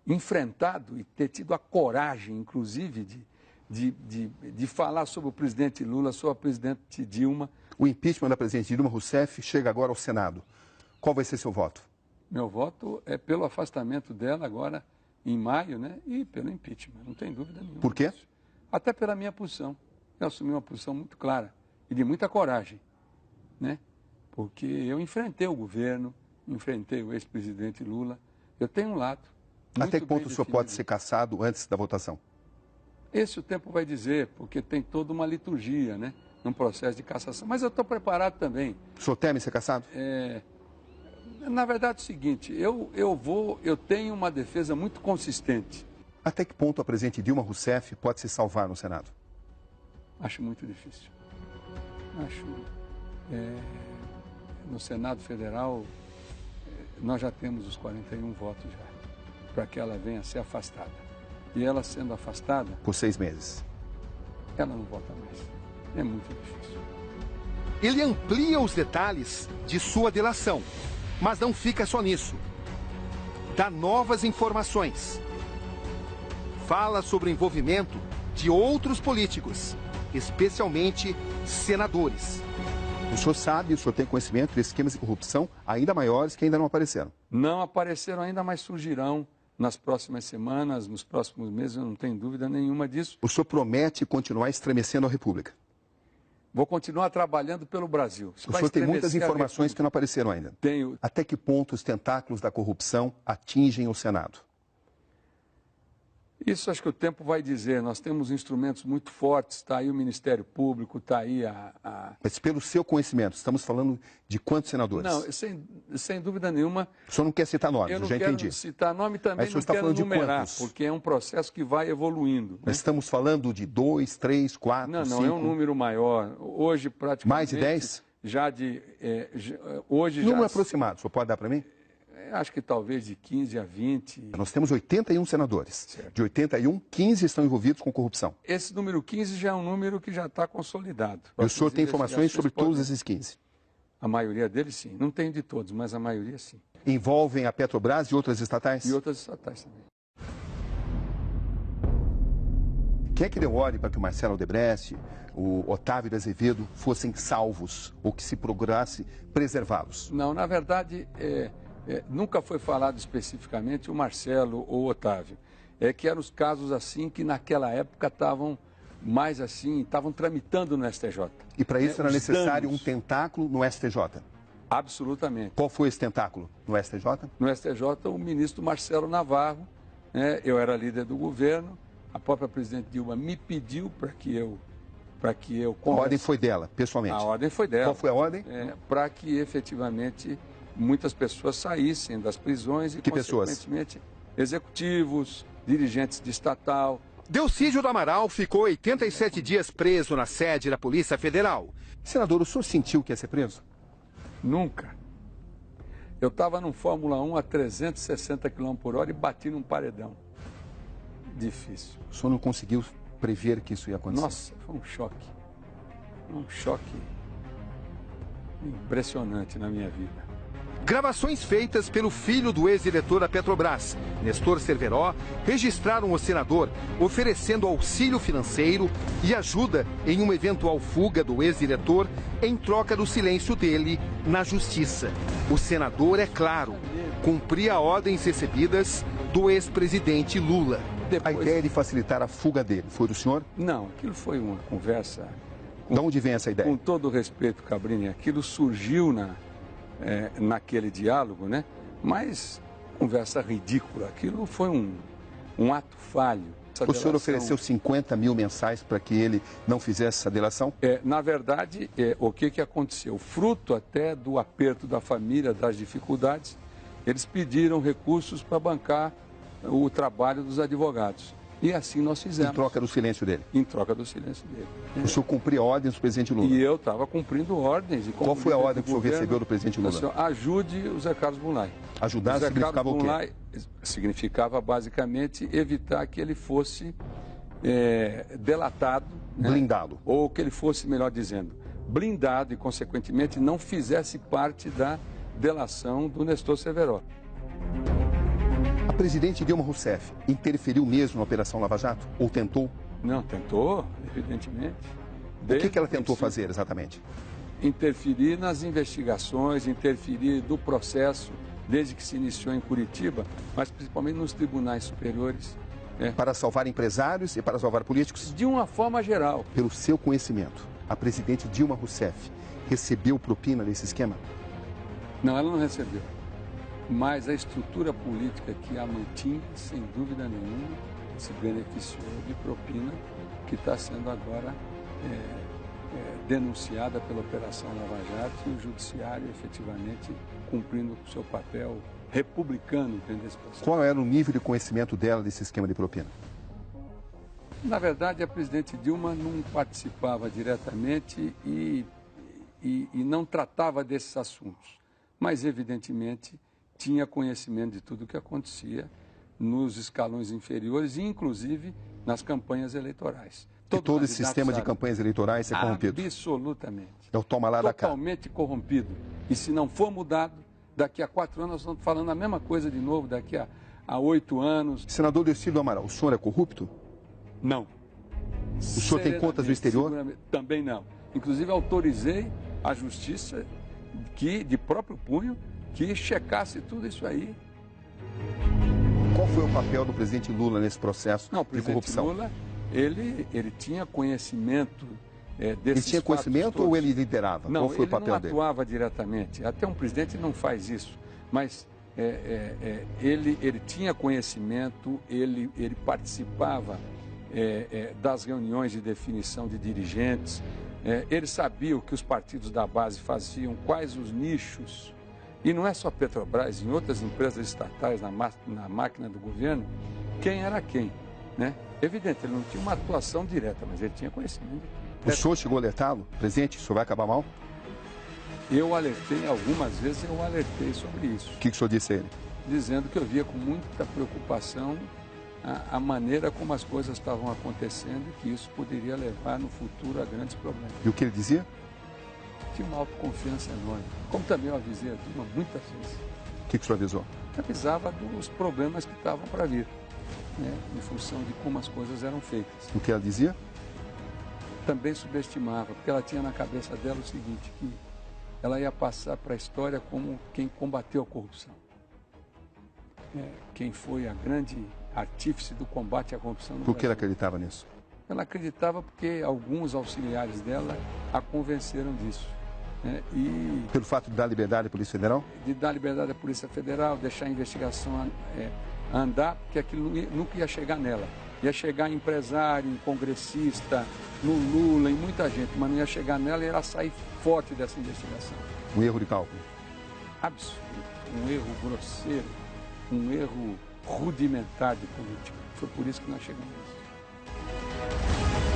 enfrentado e ter tido a coragem, inclusive, de falar sobre o presidente Lula, sobre a presidente Dilma. O impeachment da presidente Dilma Rousseff chega agora ao Senado. Qual vai ser seu voto? Meu voto é pelo afastamento dela agora em maio, né? E pelo impeachment, não tem dúvida nenhuma. Por quê? Até pela minha posição. Eu assumi uma posição muito clara e de muita coragem, né? Porque eu enfrentei o governo, enfrentei o ex-presidente Lula. Eu tenho um lado. Até que ponto o senhor pode ser cassado antes da votação? Esse o tempo vai dizer, porque tem toda uma liturgia, né? Num processo de cassação. Mas eu estou preparado também. O senhor teme ser cassado? Na verdade é o seguinte, eu tenho uma defesa muito consistente. Até que ponto a presidente Dilma Rousseff pode se salvar no Senado? Acho muito difícil. Acho. No Senado Federal, nós já temos os 41 votos já, para que ela venha a ser afastada. E ela sendo afastada... Por 6 meses. Ela não vota mais. É muito difícil. Ele amplia os detalhes de sua delação, mas não fica só nisso. Dá novas informações. Fala sobre o envolvimento de outros políticos, especialmente senadores. O senhor sabe, o senhor tem conhecimento de esquemas de corrupção ainda maiores que ainda não apareceram? Não apareceram ainda, mas surgirão nas próximas semanas, nos próximos meses, eu não tenho dúvida nenhuma disso. O senhor promete continuar estremecendo a República? Vou continuar trabalhando pelo Brasil. O senhor tem muitas informações que não apareceram ainda. Tenho. Até que ponto os tentáculos da corrupção atingem o Senado? Isso acho que o tempo vai dizer. Nós temos instrumentos muito fortes, está aí o Ministério Público, está aí Mas pelo seu conhecimento, estamos falando de quantos senadores? Não, sem dúvida nenhuma. O senhor não quer citar nomes, eu já entendi. Eu não quero citar nome também, não quero numerar, porque é um processo que vai evoluindo. Mas estamos falando de 2, 3, 4, 5... Não, é um número maior. Hoje, praticamente... Mais de 10? Hoje número aproximado, o senhor pode dar para mim? Acho que talvez de 15 a 20. Nós temos 81 senadores. Certo. De 81, 15 estão envolvidos com corrupção. Esse número 15 já é um número que já está consolidado. E o senhor tem informações sobre todos esses 15? A maioria deles, sim. Não tenho de todos, mas a maioria, sim. Envolvem a Petrobras e outras estatais? E outras estatais também. Quem é que deu ordem para que o Marcelo Odebrecht, o Otávio de Azevedo fossem salvos ou que se procurasse preservá-los? Não, na verdade... nunca foi falado especificamente o Marcelo ou o Otávio. É que eram os casos assim que naquela época estavam mais assim, estavam tramitando no STJ. E para isso era necessário um tentáculo no STJ? Absolutamente. Qual foi esse tentáculo no STJ? No STJ, o ministro Marcelo Navarro, né, eu era líder do governo, a própria presidente Dilma me pediu para que eu A ordem foi dela, pessoalmente? A ordem foi dela. Qual foi a ordem? Para que efetivamente muitas pessoas saíssem das prisões e, que consequentemente, executivos, dirigentes de estatal. Delcídio do Amaral ficou 87 dias preso na sede da Polícia Federal. Senador, o senhor sentiu que ia ser preso? Nunca. Eu estava num Fórmula 1 a 360 km por hora e bati num paredão. Difícil. O senhor não conseguiu prever que isso ia acontecer? Nossa, foi um choque. Um choque impressionante na minha vida. Gravações feitas pelo filho do ex-diretor da Petrobras, Nestor Cerveró, registraram o senador oferecendo auxílio financeiro e ajuda em uma eventual fuga do ex-diretor em troca do silêncio dele na justiça. O senador, é claro, cumpria ordens recebidas do ex-presidente Lula. A ideia de facilitar a fuga dele foi do senhor? Não, aquilo foi uma conversa... De onde vem essa ideia? Com todo o respeito, Cabrini, aquilo surgiu naquele diálogo, né? Mas conversa ridícula. Aquilo foi um ato falho. O senhor ofereceu 50 mil mensais para que ele não fizesse essa delação? Na verdade, o que aconteceu? Fruto até do aperto da família, das dificuldades, eles pediram recursos para bancar o trabalho dos advogados. E assim nós fizemos. Em troca do silêncio dele? Em troca do silêncio dele. O senhor cumpria ordens do presidente Lula? E eu estava cumprindo ordens. Qual foi a ordem que o senhor recebeu do presidente Lula? Senhor, ajude o Zé Carlos Bulay. Ajudar significava o quê? Significava basicamente evitar que ele fosse delatado. Blindado. Né? Ou que ele fosse, melhor dizendo, blindado e, consequentemente, não fizesse parte da delação do Nestor Cerveró. A presidente Dilma Rousseff interferiu mesmo na Operação Lava Jato? Ou tentou? Não, tentou, evidentemente. O que ela tentou fazer exatamente? Interferir nas investigações, interferir do processo, desde que se iniciou em Curitiba, mas principalmente nos tribunais superiores. Para salvar empresários e para salvar políticos? De uma forma geral. Pelo seu conhecimento, a presidente Dilma Rousseff recebeu propina nesse esquema? Não, ela não recebeu. Mas a estrutura política que a mantinha, sem dúvida nenhuma, se beneficiou de propina que está sendo agora denunciada pela Operação Lava Jato e o Judiciário efetivamente cumprindo o seu papel republicano dentro desse processo. Qual era o nível de conhecimento dela desse esquema de propina? Na verdade, a presidente Dilma não participava diretamente e não tratava desses assuntos, mas evidentemente tinha conhecimento de tudo o que acontecia nos escalões inferiores e inclusive nas campanhas eleitorais. Todo esse sistema de campanhas eleitorais é corrompido? Absolutamente. É o toma lá da cá. Totalmente corrompido. E se não for mudado, daqui a 4 anos nós estamos falando a mesma coisa de novo, daqui a 8 anos. Senador Deocílio Amaral, o senhor é corrupto? Não. O senhor tem contas no exterior? Também não. Inclusive autorizei a justiça de próprio punho que checasse tudo isso aí. Qual foi o papel do presidente Lula nesse processo de corrupção? Lula, ele tinha conhecimento desses Ele tinha conhecimento todos. Ou ele liderava? Não, Qual foi o papel dele? Ele não atuava diretamente. Até um presidente não faz isso. Mas ele tinha conhecimento, ele participava das reuniões de definição de dirigentes, ele sabia o que os partidos da base faziam, quais os nichos. E não é só Petrobras, em outras empresas estatais, na máquina do governo, quem era quem, né? Evidente, ele não tinha uma atuação direta, mas ele tinha conhecimento. O senhor chegou a alertá-lo? Presidente, o senhor vai acabar mal? Eu alertei, algumas vezes eu alertei sobre isso. O que o senhor disse a ele? Dizendo que eu via com muita preocupação a maneira como as coisas estavam acontecendo e que isso poderia levar no futuro a grandes problemas. E o que ele dizia? Tinha uma autoconfiança enorme. Como também eu avisei a Dilma muitas vezes. O que o senhor avisou? Eu avisava dos problemas que estavam para vir, né, em função de como as coisas eram feitas. O que ela dizia? Também subestimava, porque ela tinha na cabeça dela o seguinte, que ela ia passar para a história como quem combateu a corrupção. Quem foi a grande artífice do combate à corrupção no Por que ela Brasil. acreditava nisso? Ela acreditava porque alguns auxiliares dela a convenceram disso. E pelo fato de dar liberdade à Polícia Federal? De dar liberdade à Polícia Federal, deixar a investigação andar, porque aquilo nunca ia chegar nela. Ia chegar em empresário, em congressista, no Lula, em muita gente, mas não ia chegar nela e ela sair forte dessa investigação. Um erro de cálculo? Absurdo. Um erro grosseiro, um erro rudimentar de política. Foi por isso que nós chegamos.